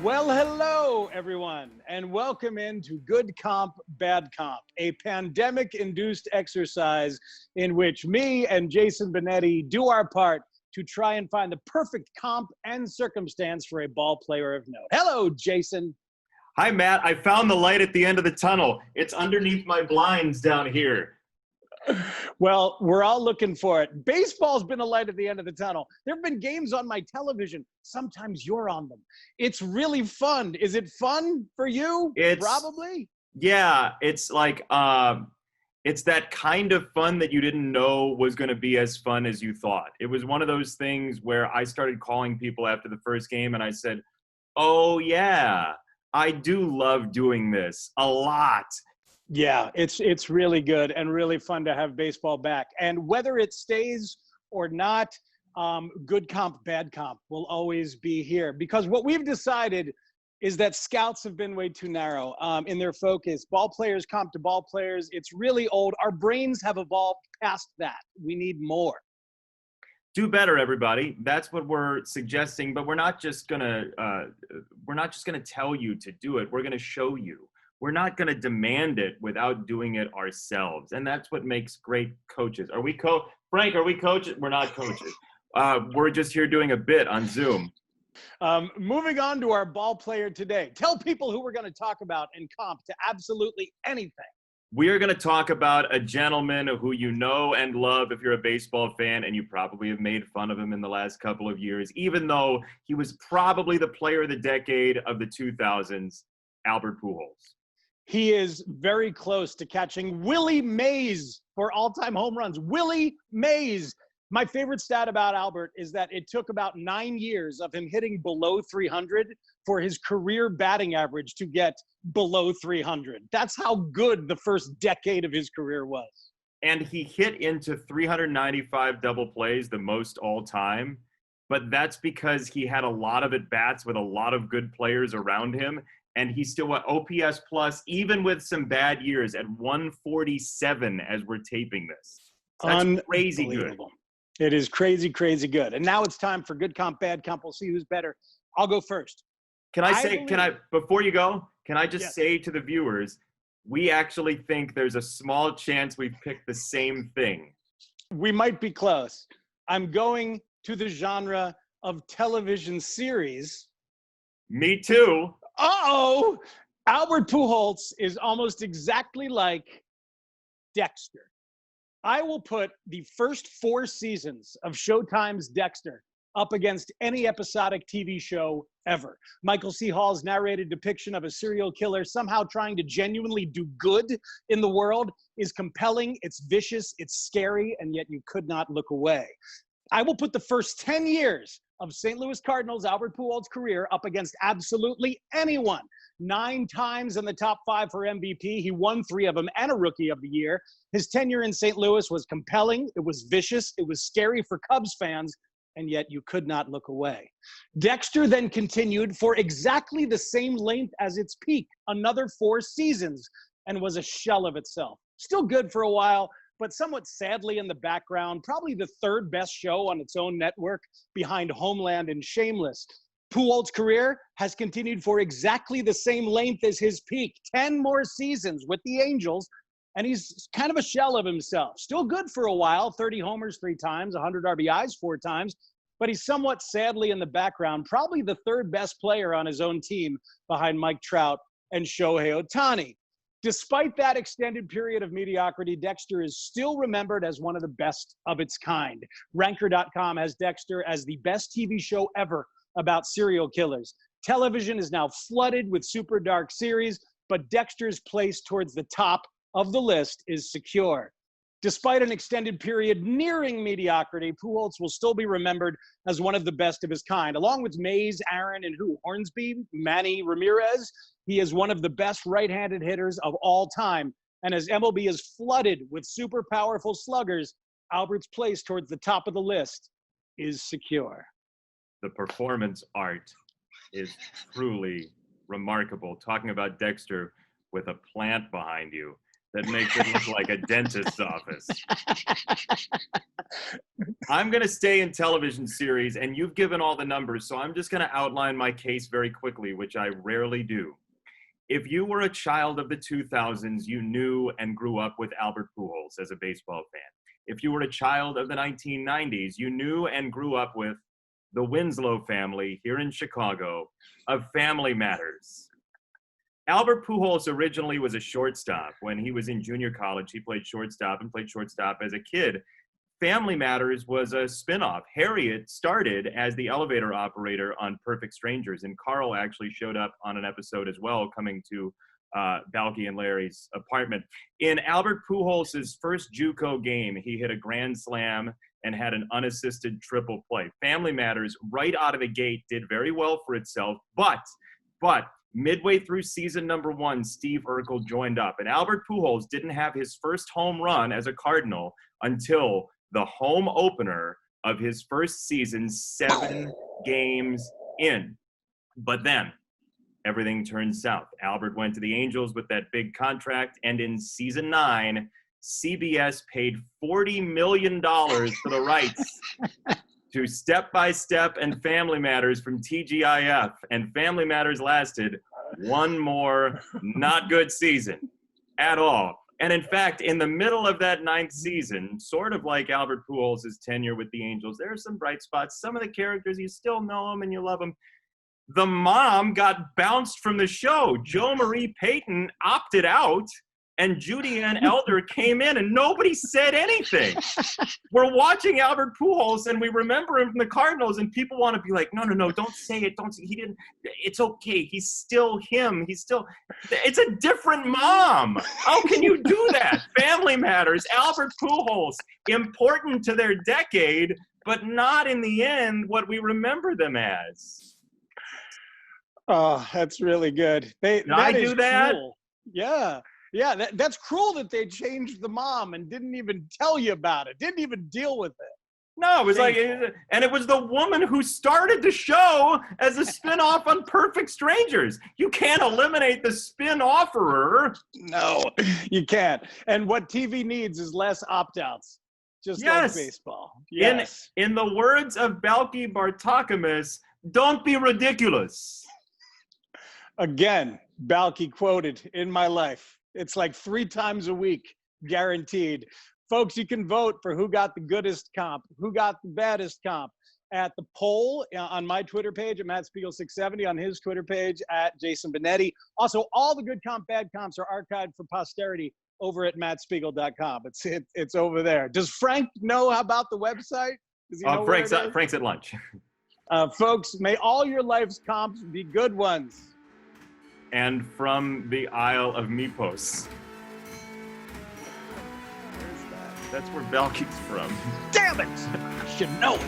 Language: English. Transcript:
Well, hello, everyone, and welcome into Good Comp, Bad Comp, a pandemic-induced exercise in which me and Jason Benetti do our part to try and find the perfect comp and circumstance for a ball player of note. Hello, Jason. Hi, Matt. I found the light at the end of the tunnel. It's underneath my blinds down here. Well, we're all looking for it. Baseball's been a light at the end of the tunnel. There have been games on my television. Sometimes you're on them. It's really fun. Is it fun for you? Probably. Yeah, it's like it's that kind of fun that you didn't know was going to be as fun as you thought. It was one of those things where I started calling people after the first game and I said, "Oh yeah, I do love doing this a lot." Yeah, it's really good and really fun to have baseball back. And whether it stays or not, good comp, bad comp will always be here, because what we've decided is that scouts have been way too narrow in their focus. Ball players comp to ball players. It's really old. Our brains have evolved past that. We need more. Do better, everybody. That's what we're suggesting, but we're not just gonna tell you to do it. We're gonna show you. We're not going to demand it without doing it ourselves. And that's what makes great coaches. Frank, are we coaches? We're not coaches. We're just here doing a bit on Zoom. Moving on to our ball player today. Tell people who we're going to talk about in comp to absolutely anything. We are going to talk about a gentleman who you know and love if you're a baseball fan, and you probably have made fun of him in the last couple of years, even though he was probably the player of the decade of the 2000s, Albert Pujols. He is very close to catching Willie Mays for all-time home runs. Willie Mays. My favorite stat about Albert is that it took about 9 years of him hitting below 300 for his career batting average to get below 300. That's how good the first decade of his career was. And he hit into 395 double plays, the most all time. But that's because he had a lot of at-bats with a lot of good players around him. And he's still at OPS plus, even with some bad years, at 147 as we're taping this. So that's crazy good. It is crazy, crazy good. And now it's time for good comp, bad comp. We'll see who's better. I'll go first. Before you go, can I just say to the viewers, we actually think there's a small chance we've picked the same thing. We might be close. I'm going to the genre of television series. Me too. Uh-oh! Albert Pujols is almost exactly like Dexter. I will put the first 4 seasons of Showtime's Dexter up against any episodic TV show ever. Michael C. Hall's narrated depiction of a serial killer somehow trying to genuinely do good in the world is compelling, it's vicious, it's scary, and yet you could not look away. I will put the first 10 years of St. Louis Cardinals Albert Pujols' career up against absolutely anyone. 9 times in the top 5 for MVP. He won 3 of them and a Rookie of the Year. His tenure in St. Louis was compelling. It was vicious. It was scary for Cubs fans, and yet you could not look away. Dexter then continued for exactly the same length as its peak, another 4 seasons, and was a shell of itself. Still good for a while, but somewhat sadly in the background, probably the 3rd best show on its own network behind Homeland and Shameless. Pujols' career has continued for exactly the same length as his peak, 10 more seasons with the Angels, and he's kind of a shell of himself. Still good for a while, 30 homers 3 times, 100 RBIs 4 times, but he's somewhat sadly in the background, probably the 3rd best player on his own team behind Mike Trout and Shohei Ohtani. Despite that extended period of mediocrity, Dexter is still remembered as one of the best of its kind. Ranker.com has Dexter as the best TV show ever about serial killers. Television is now flooded with super dark series, but Dexter's place towards the top of the list is secure. Despite an extended period nearing mediocrity, Pujols will still be remembered as one of the best of his kind. Along with Mays, Aaron, and Hornsby, Manny Ramirez, he is one of the best right-handed hitters of all time. And as MLB is flooded with super powerful sluggers, Albert's place towards the top of the list is secure. The performance art is truly remarkable. Talking about Dexter with a plant behind you. that makes it look like a dentist's office. I'm going to stay in television series, and you've given all the numbers, so I'm just going to outline my case very quickly, which I rarely do. If you were a child of the 2000s, you knew and grew up with Albert Pujols as a baseball fan. If you were a child of the 1990s, you knew and grew up with the Winslow family here in Chicago of Family Matters. Albert Pujols originally was a shortstop. When he was in junior college, he played shortstop and played shortstop as a kid. Family Matters was a spinoff. Harriet started as the elevator operator on Perfect Strangers, and Carl actually showed up on an episode as well, coming to Balky and Larry's apartment. In Albert Pujols' first JUCO game, he hit a grand slam and had an unassisted triple play. Family Matters, right out of the gate, did very well for itself, but midway through season number 1, Steve Urkel joined up, and Albert Pujols didn't have his first home run as a Cardinal until the home opener of his first season, 7 games in. But then everything turned south. Albert went to the Angels with that big contract, and in season 9, CBS paid $40 million for the rights to Step by Step and Family Matters from TGIF, and Family Matters lasted one more not good season at all. And in fact, in the middle of that 9th season, sort of like Albert Pujols' tenure with the Angels, there are some bright spots. Some of the characters, you still know them and you love them. The mom got bounced from the show. Jo Marie Payton opted out, and Judy Ann Elder came in, and nobody said anything. We're watching Albert Pujols, and we remember him from the Cardinals, and people want to be like, no, don't say it. Don't say, he didn't. It's okay. He's still him. It's a different mom. How can you do that? Family Matters, Albert Pujols, important to their decade, but not in the end what we remember them as. Oh, that's really good. Did I do that? Cool. Yeah. Yeah, that's cruel that they changed the mom and didn't even tell you about it, didn't even deal with it. No, it was and it was the woman who started the show as a spinoff on Perfect Strangers. You can't eliminate the spin-offerer. No, you can't. And what TV needs is less opt-outs, just like baseball. Yes. In the words of Balky Bartakamis, don't be ridiculous. Again, Balky quoted in my life. It's like 3 times a week, guaranteed. Folks, you can vote for who got the goodest comp, who got the baddest comp at the poll on my Twitter page at Matt Spiegel 670, on his Twitter page at Jason Benetti. Also, all the good comp, bad comps are archived for posterity over at mattspiegel.com. It's over there. Does Frank know about the website? Does he know Frank's at lunch. Folks, may all your life's comps be good ones. And from the Isle of Mipos. That's where Balky's from. Damn it! I should know it.